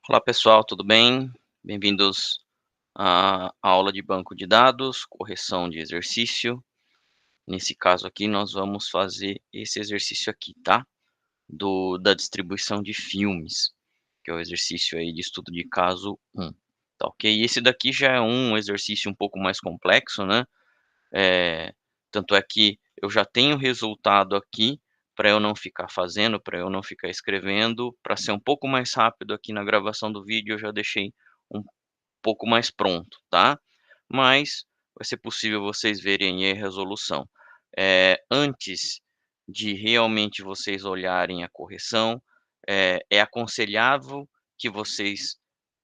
Olá pessoal, tudo bem? Bem-vindos à aula de banco de dados, correção de exercício. Nesse caso aqui, nós vamos fazer esse exercício aqui, tá? Da distribuição de filmes, que é o exercício aí de estudo de caso 1, tá ok? E esse daqui já é um exercício um pouco mais complexo, né? Eh, Tanto é que eu já tenho resultado aqui para eu não ficar fazendo, para eu não ficar escrevendo, para ser um pouco mais rápido aqui na gravação do vídeo, eu já deixei um pouco mais pronto, tá. Mas vai ser possível vocês verem aí a resolução. Antes de realmente vocês olharem a correção, é aconselhável que vocês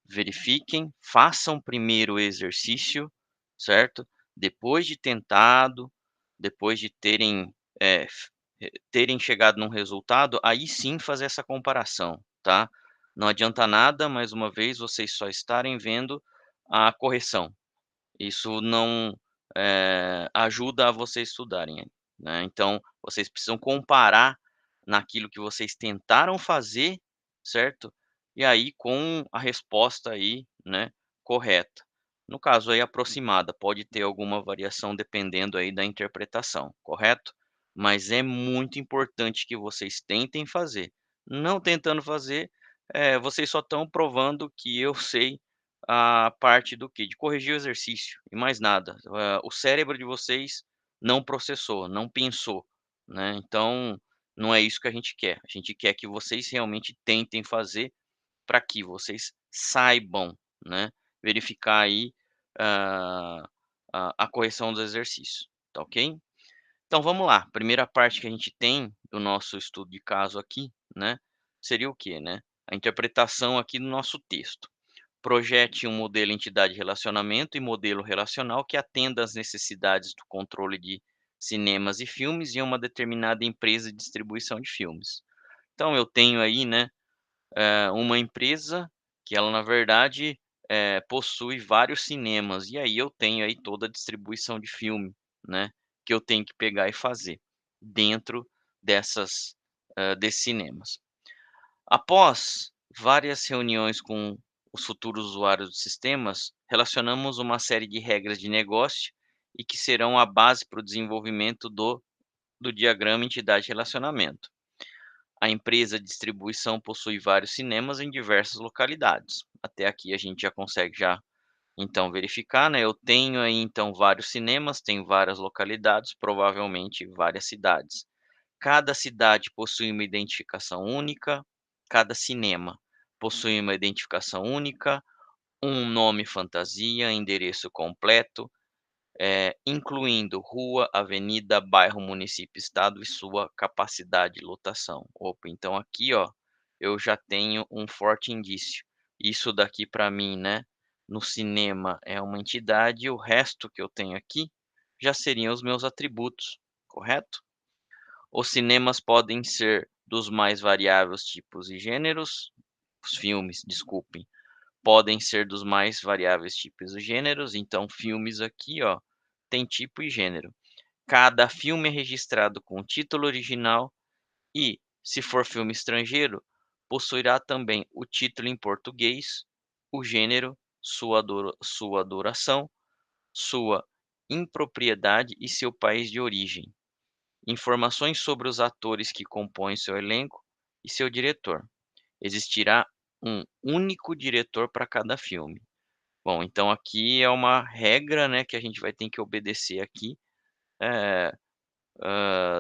verifiquem, façam primeiro o exercício, certo. Depois de tentado, depois de terem chegado num resultado, aí sim fazer essa comparação, tá. Não adianta nada, mais uma vez, vocês só estarem vendo a correção. Isso não, ajuda a vocês estudarem, né. Então, vocês precisam comparar naquilo que vocês tentaram fazer, certo, e aí com a resposta aí, né, correta. No caso aí aproximada, pode ter alguma variação dependendo aí da interpretação, correto? Mas é muito importante que vocês tentem fazer. Não tentando fazer, vocês só estão provando que eu sei a parte do quê? De corrigir o exercício e mais nada. O cérebro de vocês não processou, não pensou, né, então não é isso que a gente quer. A gente quer que vocês realmente tentem fazer para que vocês saibam, né, verificar aí, hã, a correção do exercício, tá ok? Então vamos lá, primeira parte que a gente tem do nosso estudo de caso aqui, né, seria o quê, né? A interpretação aqui do nosso texto. Projete um modelo entidade-relacionamento e modelo relacional que atenda às necessidades do controle de cinemas e filmes em uma determinada empresa de distribuição de filmes. Então eu tenho aí, né, uma empresa que ela na verdade, possui vários cinemas, e aí eu tenho aí toda a distribuição de filme, né, que eu tenho que pegar e fazer dentro desses cinemas. Após várias reuniões com os futuros usuários dos sistemas, relacionamos uma série de regras de negócio e que serão a base para o desenvolvimento do diagrama entidade-relacionamento. A empresa de distribuição possui vários cinemas em diversas localidades. Até aqui a gente já consegue então verificar, né? Eu tenho aí então vários cinemas, tenho várias localidades, provavelmente várias cidades. Cada cidade possui uma identificação única, cada cinema possui uma identificação única, um nome fantasia, endereço completo, incluindo rua, avenida, bairro, município, estado e sua capacidade de lotação. Opa, então aqui, ó, eu já tenho um forte indício. Isso daqui para mim, né, no cinema é uma entidade, e o resto que eu tenho aqui já seriam os meus atributos, correto? Os cinemas podem ser dos mais variáveis tipos e gêneros, os filmes, desculpem, podem ser dos mais variáveis tipos e gêneros, então filmes aqui, ó, tem tipo e gênero. Cada filme é registrado com o título original e, se for filme estrangeiro, possuirá também o título em português, o gênero, sua duração, sua impropriedade e seu país de origem. Informações sobre os atores que compõem seu elenco e seu diretor. Existirá um único diretor para cada filme. Bom, então aqui é uma regra, né, que a gente vai ter que obedecer aqui, eh,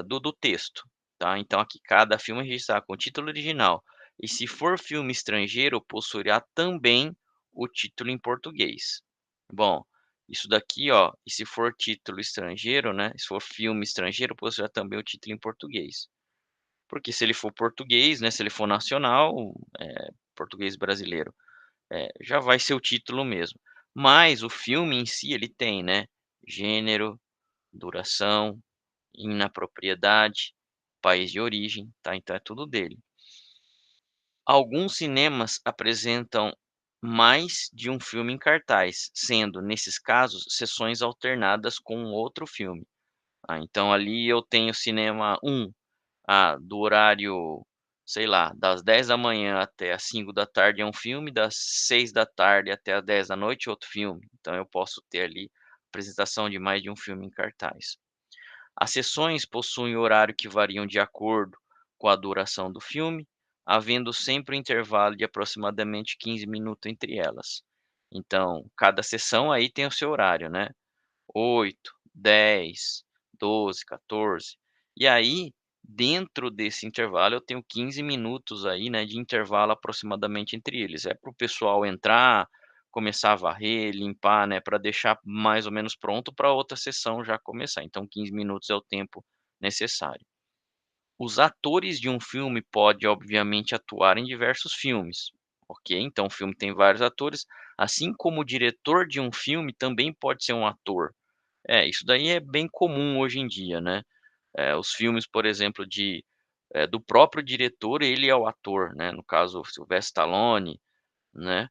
do texto, tá. Então aqui cada filme registrar com o título original e se for filme estrangeiro, possuirá também o título em português. Bom, isso daqui, ó, e se for título estrangeiro, né, se for filme estrangeiro, possuirá também o título em português. Porque se ele for português, né, se ele for nacional, português brasileiro, já vai ser o título mesmo. Mas o filme em si ele tem, né, gênero, duração, inapropriedade, país de origem, tá, então é tudo dele. Alguns cinemas apresentam mais de um filme em cartaz, sendo, nesses casos, sessões alternadas com outro filme. Então ali eu tenho cinema 1, do horário sei lá, das 10 da manhã até às 5 da tarde é um filme, das 6 da tarde até às 10 da noite outro filme. Então eu posso ter ali apresentação de mais de um filme em cartaz. As sessões possuem horário que variam de acordo com a duração do filme, havendo sempre um intervalo de aproximadamente 15 minutos entre elas. Então, cada sessão aí tem o seu horário, né? 8, 10, 12, 14. E aí, dentro desse intervalo, eu tenho 15 minutos aí, né, de intervalo aproximadamente entre eles. É para o pessoal entrar, começar a varrer, limpar, né, para deixar mais ou menos pronto para outra sessão já começar. Então 15 minutos é o tempo necessário. Os atores de um filme podem, obviamente, atuar em diversos filmes, ok? Então o filme tem vários atores, assim como o diretor de um filme também pode ser um ator. É, isso daí é bem comum hoje em dia, né. Os filmes, por exemplo, do próprio diretor, ele é o ator, né, no caso o Sylvester Stallone, né,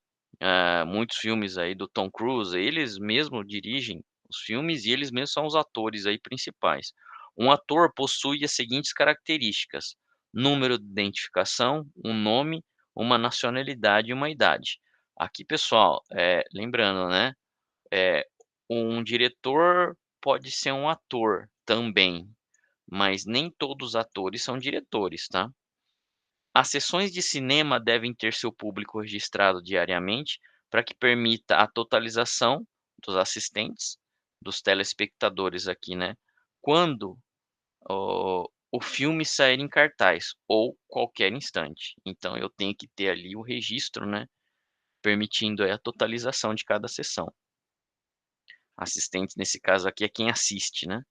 muitos filmes aí do Tom Cruise, eles mesmo dirigem os filmes e eles mesmos são os atores aí principais. Um ator possui as seguintes características: número de identificação, um nome, uma nacionalidade e uma idade. Aqui pessoal, lembrando, né, eh, um diretor pode ser um ator também, mas nem todos os atores são diretores, tá? As sessões de cinema devem ter seu público registrado diariamente para que permita a totalização dos assistentes, dos telespectadores aqui, né? Quando o filme sair em cartaz ou qualquer instante. Então eu tenho que ter ali o registro, né? Permitindo aí a totalização de cada sessão. Assistente, nesse caso aqui, é quem assiste, né?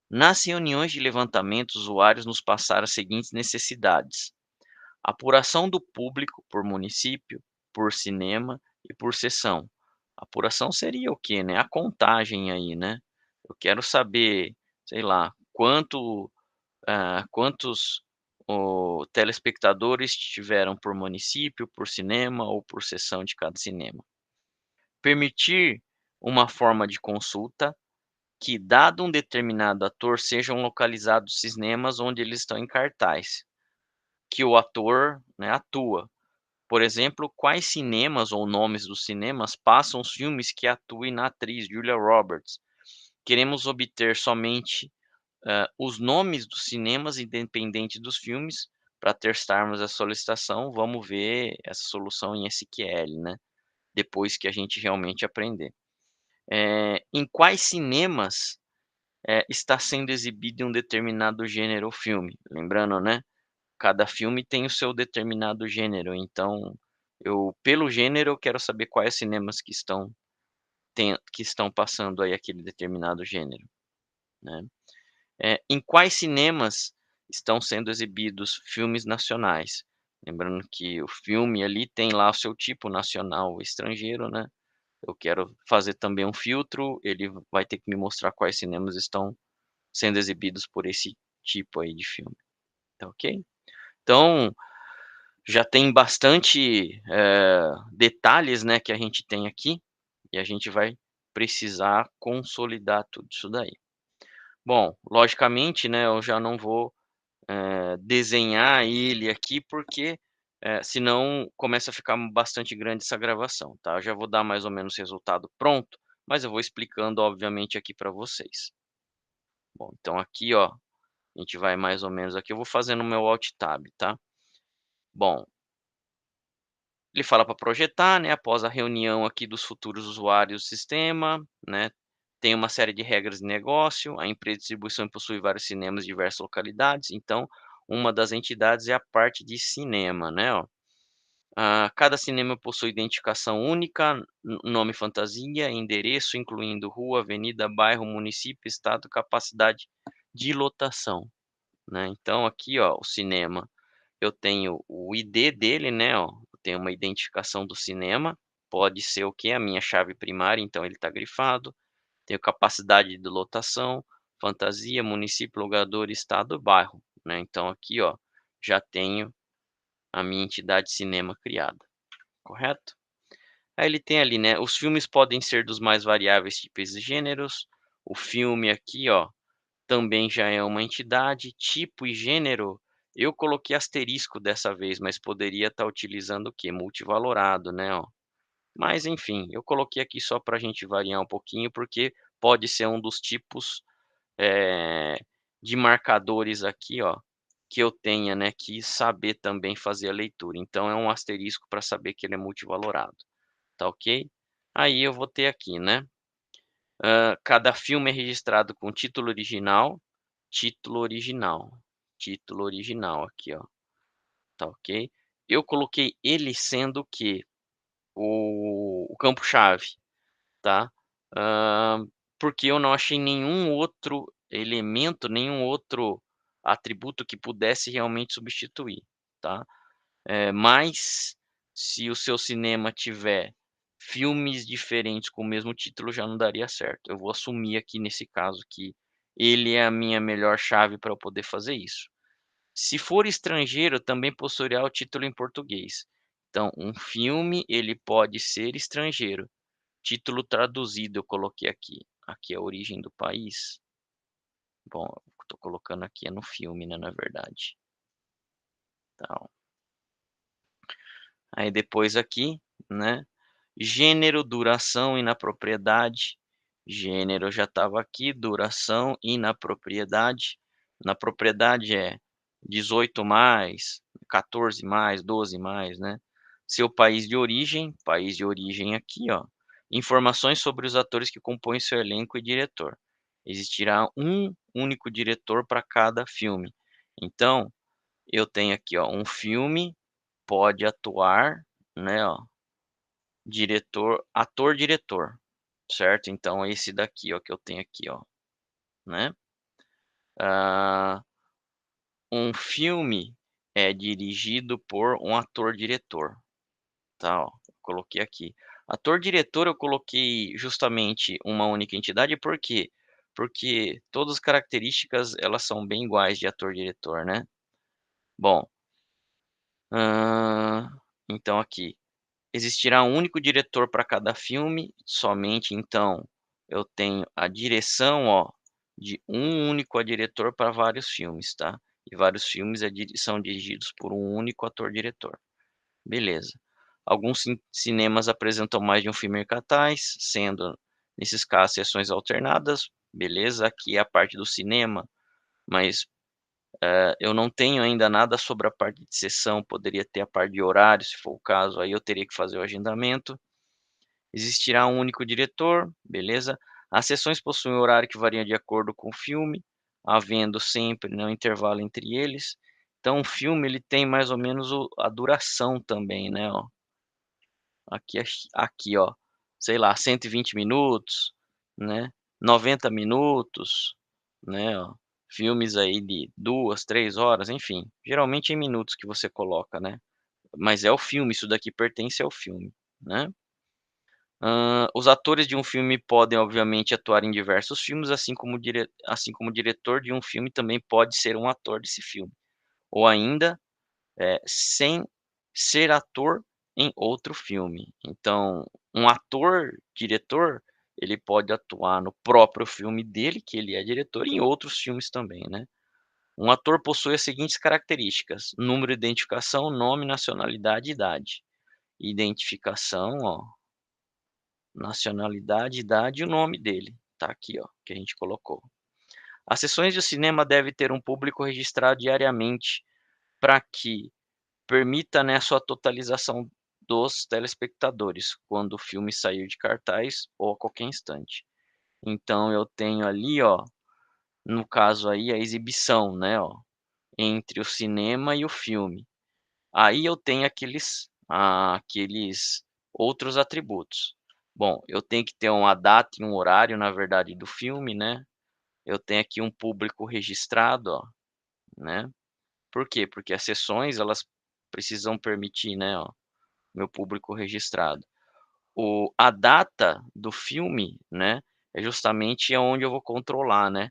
Nas reuniões de levantamento, os usuários nos passaram as seguintes necessidades: apuração do público por município, por cinema e por sessão. Apuração seria o quê, né? A contagem aí, né? Eu quero saber, sei lá, quantos telespectadores tiveram por município, por cinema ou por sessão de cada cinema. Permitir uma forma de consulta que, dado um determinado ator, sejam localizados cinemas onde eles estão em cartaz, que o ator, né, atua. Por exemplo, quais cinemas ou nomes dos cinemas passam os filmes que atuem na atriz Julia Roberts. Queremos obter somente, os nomes dos cinemas, independente dos filmes, para testarmos a solicitação. Vamos ver essa solução em SQL, né, depois que a gente realmente aprender. Em quais cinemas está sendo exibido em um determinado gênero ou filme. Lembrando, né, cada filme tem o seu determinado gênero, então pelo gênero, eu quero saber quais cinemas que estão passando aí aquele determinado gênero, né. Em quais cinemas estão sendo exibidos filmes nacionais. Lembrando que o filme ali tem lá o seu tipo nacional ou estrangeiro, né. Eu quero fazer também um filtro, ele vai ter que me mostrar quais cinemas estão sendo exibidos por esse tipo aí de filme, tá ok? Então, já tem bastante, detalhes, né, que a gente tem aqui, e a gente vai precisar consolidar tudo isso daí. Bom, logicamente, né, eu já não vou, desenhar ele aqui, porque, senão começa a ficar bastante grande essa gravação, tá? Eu já vou dar mais ou menos o resultado pronto, mas eu vou explicando, obviamente, aqui para vocês. Bom, então aqui, ó, a gente vai mais ou menos aqui, eu vou fazendo o meu alt tab, tá. Bom, ele fala para projetar, né, após a reunião aqui dos futuros usuários do sistema, né, tem uma série de regras de negócio, a empresa de distribuição possui vários cinemas em diversas localidades, então uma das entidades é a parte de cinema, né, ó. Cada cinema possui identificação única, nome fantasia, endereço, incluindo rua, avenida, bairro, município, estado, capacidade de lotação, né. Então aqui, ó, o cinema, eu tenho o ID dele, né, ó, eu tenho uma identificação do cinema, pode ser o que? A minha chave primária, então ele está grifado. Tenho capacidade de lotação, fantasia, município, locador, estado, bairro, né. Então aqui, ó, já tenho a minha entidade cinema criada, correto? Aí ele tem ali, né, os filmes podem ser dos mais variáveis tipos e gêneros. O filme aqui, ó, também já é uma entidade, tipo e gênero, Eu coloquei asterisco dessa vez, mas poderia estar utilizando o quê? Multivalorado, né, ó. Mas enfim, eu coloquei aqui só para a gente variar um pouquinho, porque pode ser um dos tipos, eh, de marcadores aqui, ó, que eu tenha, né, que saber também fazer a leitura. Então é um asterisco para saber que ele é multivalorado, tá ok? Aí eu vou ter aqui, né, cada filme é registrado com título original, título original aqui, ó, tá ok? Eu coloquei ele sendo o quê? O campo-chave. Tá. Hã, porque eu não achei nenhum outro elemento, nenhum outro atributo que pudesse realmente substituir, tá. Mas, se o seu cinema tiver filmes diferentes com o mesmo título, já não daria certo. Eu vou assumir aqui nesse caso que ele é a minha melhor chave para eu poder fazer isso. Se for estrangeiro, também possuirá o título em português. Então, um filme, ele pode ser estrangeiro. Título traduzido eu coloquei aqui. Aqui é a origem do país. Bom, estou colocando aqui é no filme, né, na verdade. Então, aí depois aqui, né, gênero, duração, inapropriedade. Gênero já estava aqui, duração, inapropriedade. Na propriedade é 18 mais, 14 mais, 12 mais, né. Seu país de origem aqui, ó. Informações sobre os atores que compõem seu elenco e diretor. Existirá um único diretor para cada filme. Então, eu tenho aqui, ó, um filme pode atuar, né, ó, ator-diretor, certo? Então esse daqui, ó, que eu tenho aqui, ó, né. Ah, um filme é dirigido por um ator-diretor, tá, ó, coloquei aqui. Ator-diretor eu coloquei justamente uma única entidade, por quê? Porque todas as características elas são bem iguais de ator-diretor, né. Bom, hã, então aqui existirá um único diretor para cada filme, somente então eu tenho a direção, ó, de um único diretor para vários filmes, tá. E vários filmes são dirigidos por um único ator-diretor. Beleza. Alguns cinemas apresentam mais de um filme em cartaz, sendo, nesses casos, sessões alternadas. Beleza, aqui é a parte do cinema, mas, eu não tenho ainda nada sobre a parte de sessão, poderia ter a parte de horário, se for o caso, aí eu teria que fazer o agendamento. Existirá um único diretor, beleza. As sessões possuem horário que varia de acordo com o filme, havendo sempre, né, um intervalo entre eles. Então o filme ele tem mais ou menos a duração também, né, ó. Aqui ó, sei lá, 120 minutos, né, 90 minutos, né, ó. Filmes aí de 2, 3 horas, enfim, geralmente em minutos que você coloca, né. Mas é o filme, isso daqui pertence ao filme, né. Os atores de um filme podem, obviamente, atuar em diversos filmes, assim como o diretor de um filme também pode ser um ator desse filme, ou ainda, sem ser ator em outro filme. Então, um ator, diretor, ele pode atuar no próprio filme dele, que ele é diretor, e em outros filmes também, né. Um ator possui as seguintes características: número de identificação, nome, nacionalidade e idade. Identificação, ó, nacionalidade, idade e o nome dele. Tá aqui, ó, que a gente colocou. As sessões de cinema devem ter um público registrado diariamente para que permita, né, a sua totalização dos telespectadores, quando o filme sair de cartaz ou a qualquer instante. Então eu tenho ali, ó, no caso aí, a exibição, né, ó, entre o cinema e o filme. Aí eu tenho aqueles outros atributos. Bom, eu tenho que ter uma data e um horário, na verdade, do filme, né. Eu tenho aqui um público registrado, ó, né. Por quê? Porque as sessões elas precisam permitir, né, ó, meu público registrado. A data do filme, né, é justamente aonde eu vou controlar, né,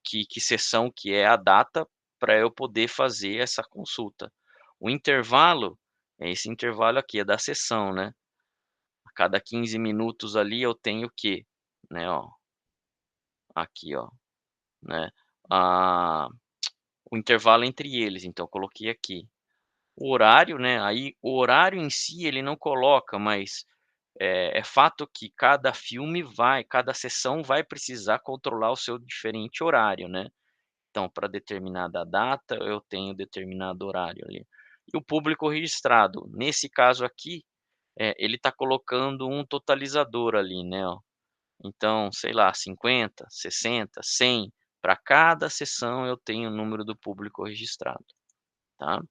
que sessão que é a data para eu poder fazer essa consulta. O intervalo, é esse intervalo aqui, é da sessão, né. A cada 15 minutos ali eu tenho o quê? Né, ó, aqui ó, né, ah, o intervalo entre eles, então eu coloquei aqui. O horário, né, aí o horário em si ele não coloca, mas, é fato que cada sessão vai precisar controlar o seu diferente horário, né. Então para determinada data eu tenho determinado horário ali. E o público registrado, nesse caso aqui, ele está colocando um totalizador ali, né, ó. Então, sei lá, 50, 60, 100, para cada sessão eu tenho o número do público registrado, tá.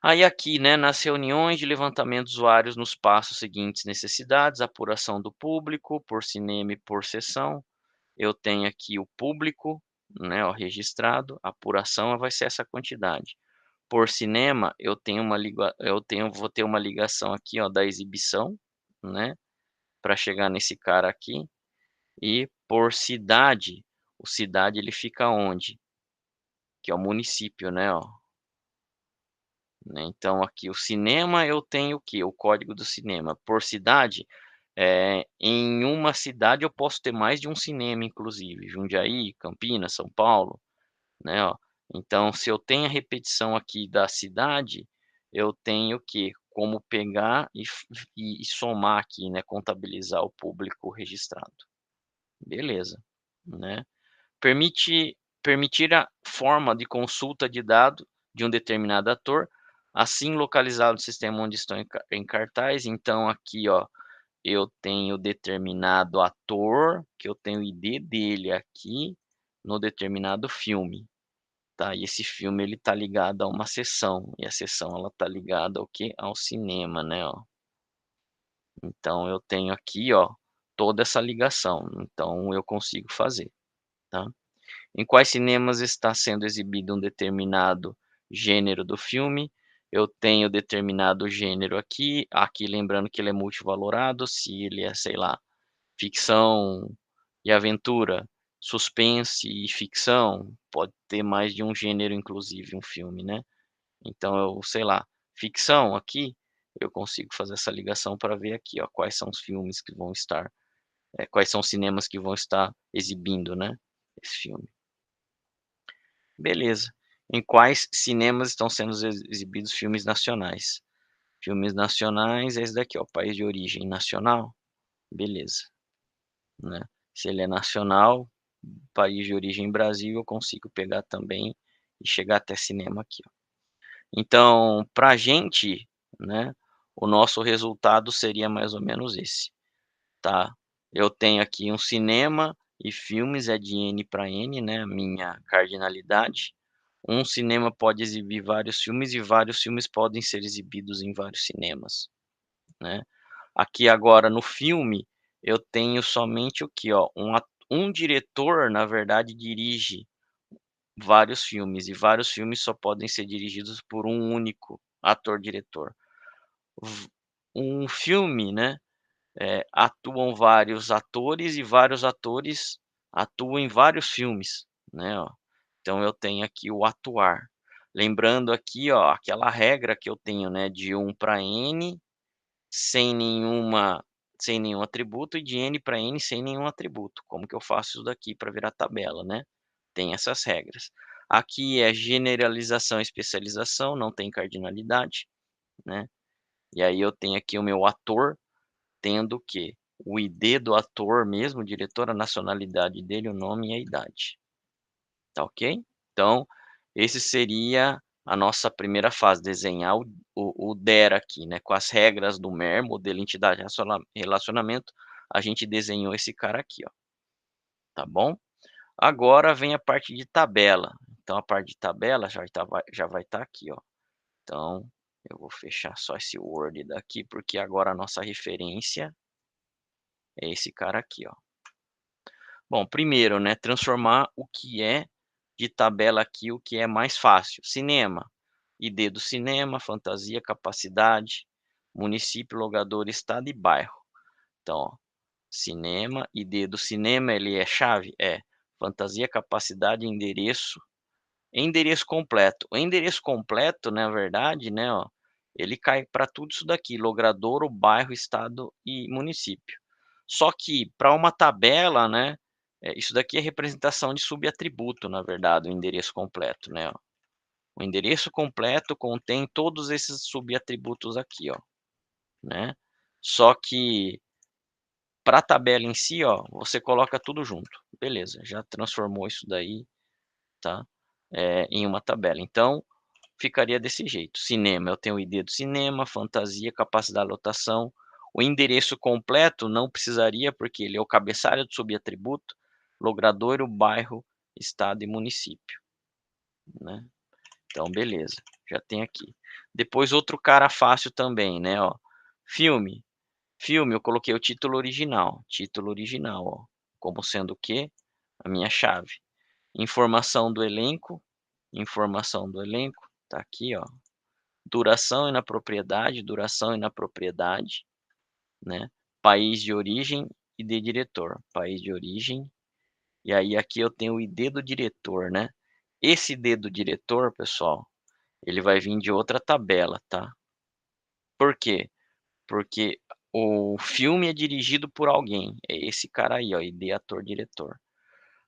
Aí aqui, né, nas reuniões de levantamento de usuários nos passos seguintes: necessidades, apuração do público, por cinema e por sessão. Eu tenho aqui o público, né, ó, registrado, a apuração vai ser essa quantidade. Por cinema, eu vou ter uma ligação aqui, ó, da exibição, né, para chegar nesse cara aqui. E por cidade, o cidade ele fica onde? Que é o município, né, ó. Né, então aqui o cinema eu tenho o quê? O código do cinema. Por cidade, em uma cidade eu posso ter mais de um cinema inclusive, Jundiaí, Campinas, São Paulo, né, ó. Então se eu tenho a repetição aqui da cidade, eu tenho que como pegar e somar aqui, né, contabilizar o público registrado. Beleza, né. Permitir a forma de consulta de dado de um determinado ator, assim localizado no sistema onde estão em cartaz. Então aqui, ó, eu tenho determinado ator, que eu tenho o ID dele aqui, no determinado filme, tá. E esse filme ele tá ligado a uma sessão, e a sessão ela tá ligada ao quê? Ao cinema, né, ó. Então eu tenho aqui, ó, toda essa ligação, então eu consigo fazer, tá. Em quais cinemas está sendo exibido um determinado gênero do filme. Eu tenho determinado gênero aqui lembrando que ele é multivalorado, se ele é, sei lá, ficção e aventura, suspense e ficção, pode ter mais de um gênero inclusive um filme, né. Então eu, sei lá, ficção aqui, eu consigo fazer essa ligação para ver aqui, ó, quais são os filmes que vão estar, quais são os cinemas que vão estar exibindo, né, esse filme. Beleza. Em quais cinemas estão sendo exibidos filmes nacionais? Filmes nacionais é esse daqui, ó, país de origem nacional, beleza, né. Se ele é nacional, país de origem Brasil, eu consigo pegar também e chegar até cinema aqui, ó. Então, pra gente, né, o nosso resultado seria mais ou menos esse, tá. Eu tenho aqui um cinema e filmes é de N para N, né, a minha cardinalidade. Um cinema pode exibir vários filmes e vários filmes podem ser exibidos em vários cinemas, né. Aqui agora no filme, eu tenho somente o que, ó, um diretor na verdade dirige vários filmes, e vários filmes só podem ser dirigidos por um único ator-diretor. V Um filme, né, atuam vários atores e vários atores atuam em vários filmes, né, ó. Então eu tenho aqui o atuar. Lembrando aqui, ó, aquela regra que eu tenho, né, de um para N, sem nenhum atributo, e de N para N sem nenhum atributo. Como que eu faço isso daqui para virar tabela, né? Tem essas regras. Aqui é generalização e especialização, não tem cardinalidade, né? E aí eu tenho aqui o meu ator, tendo o quê? O ID do ator mesmo, o diretor, a nacionalidade dele, o nome e a idade. Tá ok? Então, esse seria a nossa primeira fase, desenhar o DER aqui, né, com as regras do MER, modelo entidade relacionamento, a gente desenhou esse cara aqui, ó, tá bom? Agora vem a parte de tabela. Então a parte de tabela já vai estar aqui, ó. Então, eu vou fechar só esse Word daqui, porque agora a nossa referência é esse cara aqui, ó. Bom, primeiro, né, transformar o que é de tabela aqui, o que é mais fácil. Cinema, ID do cinema, fantasia, capacidade, município, locadora, estado e bairro. Então, ó, cinema, ID do cinema, ele é chave? É. Fantasia, capacidade, endereço, endereço completo. O endereço completo, na verdade, né, ó, ele cai para tudo isso daqui, logradouro, bairro, estado e município. Só que para uma tabela, né, Isso daqui é representação de subatributo, na verdade, o endereço completo, né, ó. O endereço completo contém todos esses subatributos aqui, ó, né. Só que para a tabela em si, ó, você coloca tudo junto. Beleza, já transformou isso daí, tá, em uma tabela. Então, ficaria desse jeito: cinema, eu tenho o ID do cinema, fantasia, capacidade de lotação. O endereço completo não precisaria, porque ele é o cabeçalho do subatributo, logradouro, bairro, estado e município, né. Então beleza, já tem aqui. Depois outro cara fácil também, né, ó, filme. Filme eu coloquei o título original, ó, como sendo o quê? A minha chave. Informação do elenco, tá aqui, ó. Duração e na propriedade, né. País de origem e de diretor, país de origem, e aí aqui eu tenho o ID do diretor, né. Esse ID do diretor, pessoal, ele vai vir de outra tabela, tá. Por quê? Porque o filme é dirigido por alguém, é esse cara aí, ó, ID ator diretor.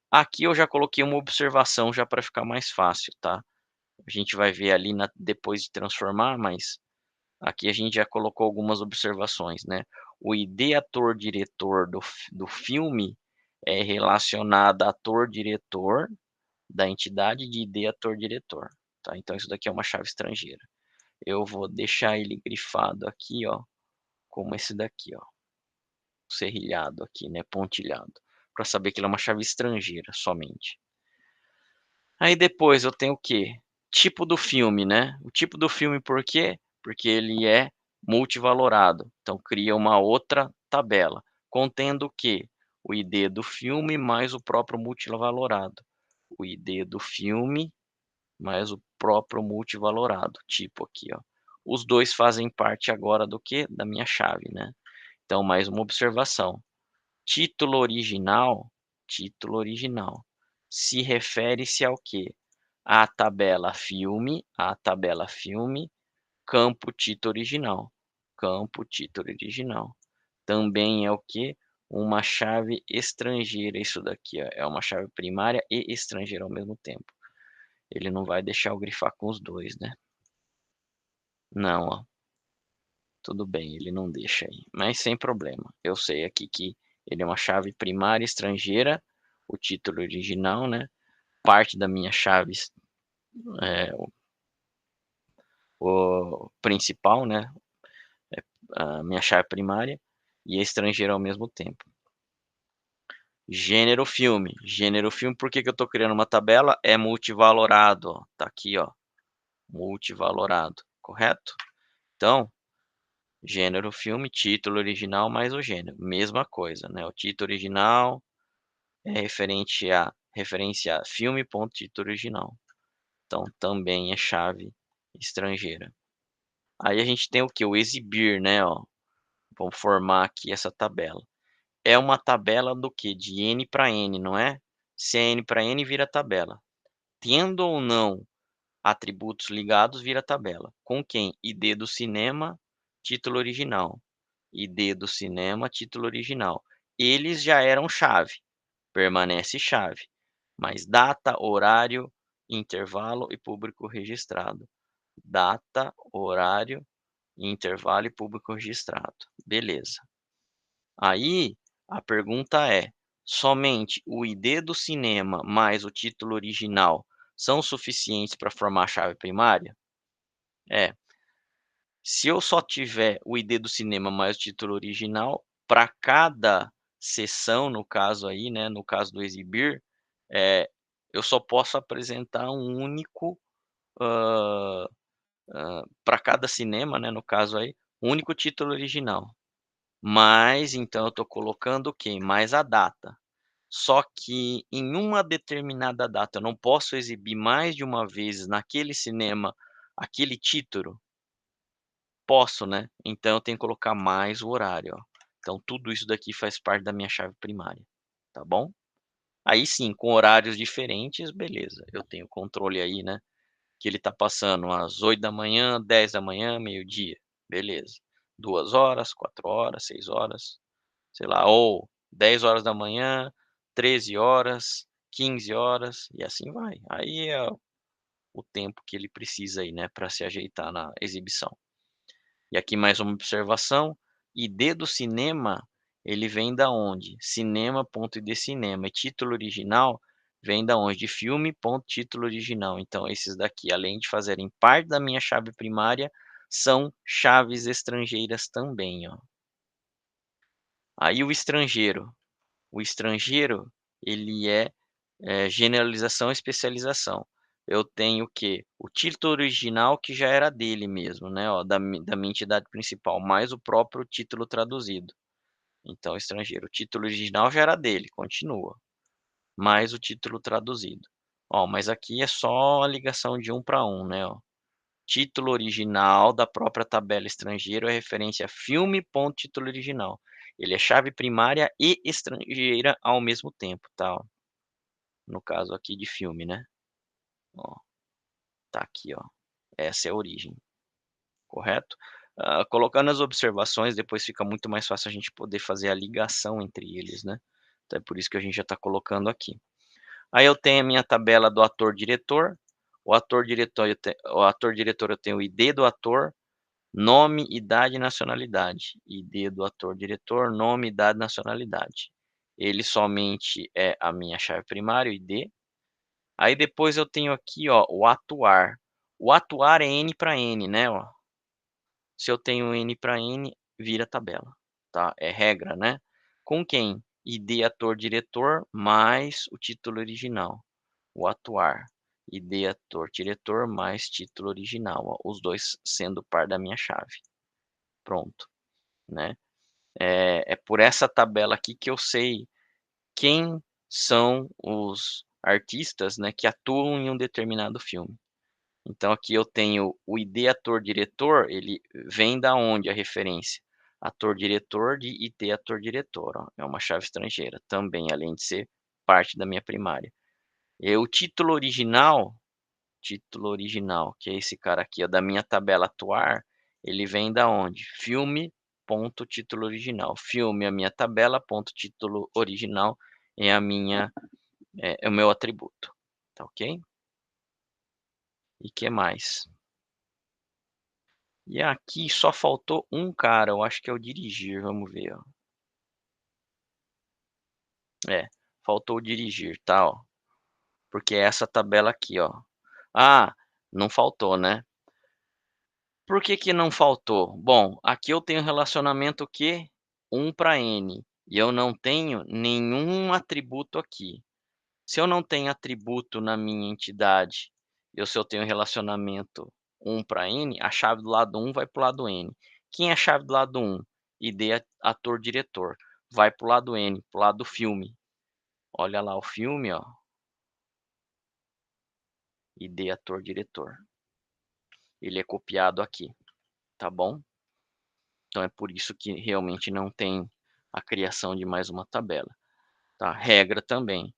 Aqui eu já coloquei uma observação já para ficar mais fácil, tá. A gente vai ver ali na depois de transformar, mas aqui a gente já colocou algumas observações, né. O ID ator diretor do filme é relacionado a ator diretor da entidade de ID ator diretor, tá. Então isso daqui é uma chave estrangeira. Eu vou deixar ele grifado aqui, ó, como esse daqui, ó, serrilhado aqui, né, pontilhado, para saber que ele é uma chave estrangeira somente. Aí depois eu tenho o quê? Tipo do filme, né. O tipo do filme por quê? Porque ele é multivalorado, então cria uma outra tabela, contendo o quê? O ID do filme mais o próprio multivalorado. O ID do filme mais o próprio multivalorado, tipo aqui, ó. Os 2 fazem parte agora do quê? Da minha chave, né. Então mais uma observação: título original, título original, se refere-se ao quê? À tabela filme, campo título original, campo título original. Também é o quê? Uma chave estrangeira, isso daqui, ó, é uma chave primária e estrangeira ao mesmo tempo. Ele não vai deixar eu grifar com os 2, né. Não, ó, tudo bem, ele não deixa aí, mas sem problema. Eu sei aqui que ele é uma chave primária estrangeira, o título original, né, parte da minha chave o principal, né, a minha chave primária, e é estrangeiro ao mesmo tempo. Gênero filme, por que que eu estou criando uma tabela? É multivalorado, ó, tá aqui, ó, multivalorado, correto? Então, gênero filme, título original mais o gênero, mesma coisa, né, o título original é referência a filme ponto título original, então também é chave estrangeira. Aí a gente tem o que? O exibir, né, ó, vamos formar aqui essa tabela. É uma tabela do quê? De N para N, não é? Se é N para N, vira tabela. Tendo ou não atributos ligados, vira tabela. Com quem? ID do cinema, título original. ID do cinema, título original. Eles já eram chave, permanece chave, mas data, horário, intervalo e público registrado. Data, horário, intervalo e público registrado. Beleza. Aí, a pergunta é: somente o ID do cinema mais o título original são suficientes para formar a chave primária? É. Se eu só tiver o ID do cinema mais o título original, para cada sessão, no caso aí, né, no caso do exibir, eu só posso apresentar um único, para cada cinema, né, no caso aí, um único título original. Mas então eu estou colocando o quê? Mais a data. Só que em uma determinada data eu não posso exibir mais de uma vez naquele cinema aquele título? Posso, né. Então eu tenho que colocar mais o horário, ó. Então tudo isso daqui faz parte da minha chave primária, tá bom? Aí sim, com horários diferentes, beleza, eu tenho controle aí, né, que ele tá passando às 8 da manhã, 10 da manhã, meio-dia, beleza. 2 horas, 4 horas, 6 horas, sei lá, ou 10 horas da manhã, 13 horas, 15 horas e assim vai. Aí é o tempo que ele precisa aí, né, para se ajeitar na exibição. E aqui mais uma observação, ID do cinema, ele vem da onde? Cinema.id cinema, e título original vem da onde? De filme, ponto, título original. Então esses daqui, além de fazerem parte da minha chave primária, são chaves estrangeiras também, ó. Aí o estrangeiro, ele generalização e especialização. Eu tenho o quê? O título original que já era dele mesmo, né, ó, da minha entidade principal, mais o próprio título traduzido. Então estrangeiro, o título original já era dele, continua, mais o título traduzido. Ó, mas aqui é só a ligação de um para um, né, ó. Título original da própria tabela estrangeiro é referência a filme, ponto, título original. Ele é chave primária e estrangeira ao mesmo tempo, tá, ó. No caso aqui de filme, né. Ó, tá aqui, ó. Essa é a origem, correto? Colocando as observações, depois fica muito mais fácil a gente poder fazer a ligação entre eles, né. Então é por isso que a gente já está colocando aqui. Aí eu tenho a minha tabela do ator-diretor, o ator-diretor eu tenho o ID do ator, nome, idade e nacionalidade. ID do ator-diretor, nome, idade e nacionalidade. Ele somente é a minha chave primária, o ID. Aí depois eu tenho aqui, ó, o atuar. O atuar é N para N, né, ó. Se eu tenho N para N, vira tabela, tá, é regra, né. Com quem? ID ator diretor mais o título original, o atuar. ID ator diretor mais título original, ó, os 2 sendo par da minha chave. Pronto, né. É por essa tabela aqui que eu sei quem são os artistas, né, que atuam em um determinado filme. Então aqui eu tenho o ID ator-diretor, ele vem da onde a referência? Ator-diretor de IT ator-diretor, ó, é uma chave estrangeira também, além de ser parte da minha primária. E o título original, que é esse cara aqui, ó, da minha tabela atuar, ele vem da onde? Filme, ponto, título original. Filme é a minha tabela, ponto, título original é a minha é o meu atributo, tá ok? E que mais? E aqui só faltou um cara, eu acho que é o dirigir, vamos ver, ó. É, faltou o dirigir, tá, ó, porque é essa tabela aqui, ó. Ah, não faltou, né. Por que que não faltou? Bom, aqui eu tenho relacionamento o quê? 1 para N, e eu não tenho nenhum atributo aqui. Se eu não tenho atributo na minha entidade, se eu tenho relacionamento 1 para N, a chave do lado 1 vai para o lado N. Quem é a chave do lado 1? ID ator diretor, vai para o lado N, para o lado do filme. Olha lá o filme, ó, ID ator diretor. Ele é copiado aqui, tá bom? Então é por isso que realmente não tem a criação de mais uma tabela, tá? Regra também,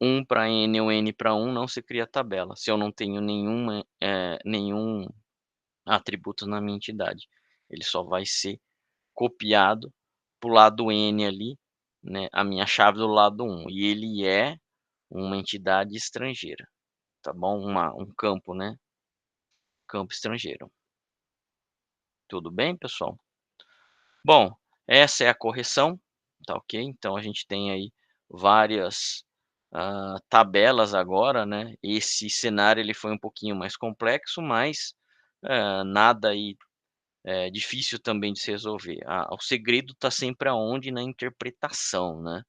1 para N ou N para 1 não se cria tabela, se eu não tenho nenhum atributo na minha entidade. Ele só vai ser copiado para o lado N ali, né, a minha chave do lado 1, e ele é uma entidade estrangeira, tá bom? Um campo, né, campo estrangeiro. Tudo bem, pessoal? Bom, essa é a correção, tá ok? Então a gente tem aí várias, tabelas agora, né. Esse cenário ele foi um pouquinho mais complexo, mas, nada aí, difícil também de se resolver. O segredo está sempre aonde? Na interpretação, né.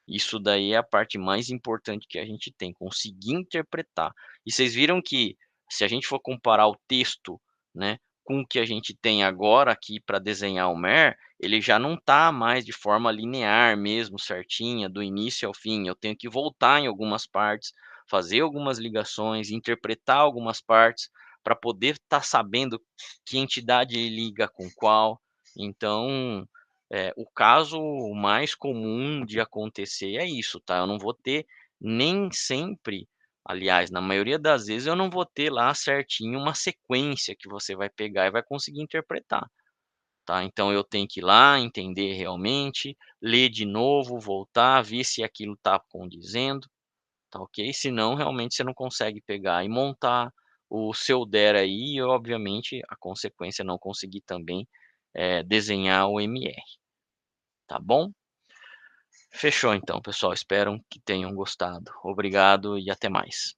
Isso daí é a parte mais importante que a gente tem, conseguir interpretar. E vocês viram que, se a gente for comparar o texto, né, com o que a gente tem agora aqui para desenhar o Mer, ele já não está mais de forma linear mesmo, certinha, do início ao fim. Eu tenho que voltar em algumas partes, fazer algumas ligações, interpretar algumas partes, para poder estar sabendo que entidade liga com qual. Então, o caso mais comum de acontecer é isso, tá, eu não vou ter nem sempre, aliás, na maioria das vezes eu não vou ter lá certinho uma sequência que você vai pegar e vai conseguir interpretar, tá. Então eu tenho que ir lá, entender realmente, ler de novo, voltar, ver se aquilo está condizendo, tá ok. Senão realmente você não consegue pegar e montar o seu DER aí e obviamente a consequência é não conseguir também, desenhar o MR, tá bom? Fechou então pessoal, espero que tenham gostado. Obrigado e até mais.